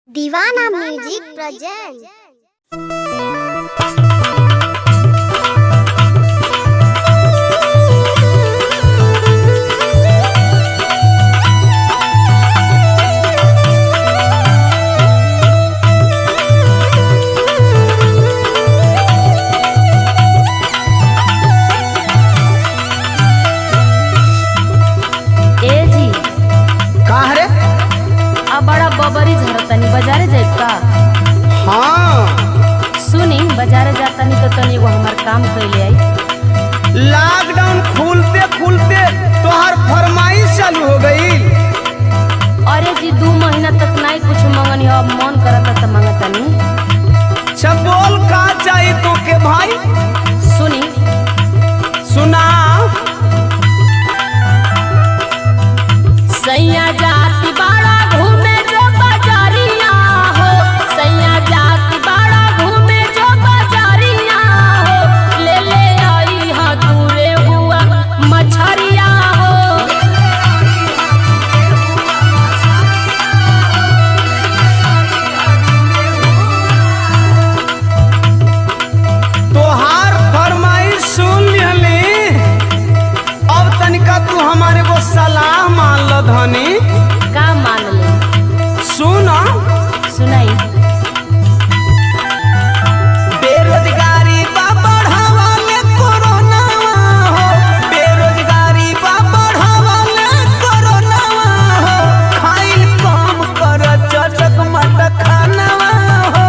दीवाना music present. बड़ा बबरी झरतनी बाजारे जाए का? हाँ सुनी बाजारे जातनी तो तनी एगो हमार काम कैले आई। लॉकडाउन खुलते खुलते तोहर फरमाइश चालू हो गई। अरे जी 2 महीना तक नहीं कुछ मंगनी, अब मन करता तो मंगतनी। सब बोल का चाहिए तो के भाई? सुनी सुना। सैया जाती बाड़ा घूमे जो बाजारिया हो, सैया जाती बाड़ा घूमे जो बाजारिया हो, ले ले आई हा दूरे हुआ मछरिया हो। तोहार फरमाइश सुन लिहली, अब तनिका तू हमारे को सलाह मान ल धनी। का मान ले? सुना सुनाई। बेरोजगारी बा बढ़ावले कोरोना हो, बेरोजगारी बा बढ़ावले कोरोना हो, खाइल कम कर चटक मटक खाना हो।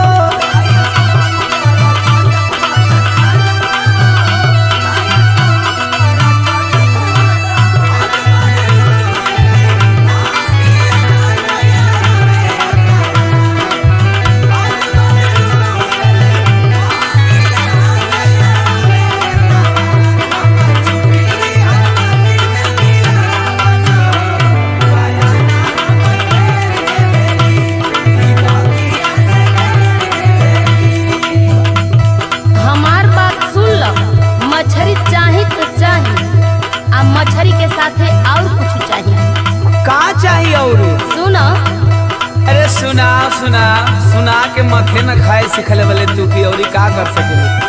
मछरी के साथे और कुछ चाहिए? का चाहिए और? सुनो। अरे सुना सुना सुना के मथे में खाए सिखले वाले तू की और का कर सके?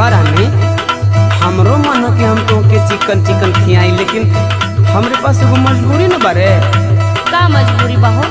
रानी, हमरो मन हो कि हम तो के चिकन चिकन खियाई, लेकिन हमरे पास एगो मजबूरी न बारे। का मजबूरी बा हो?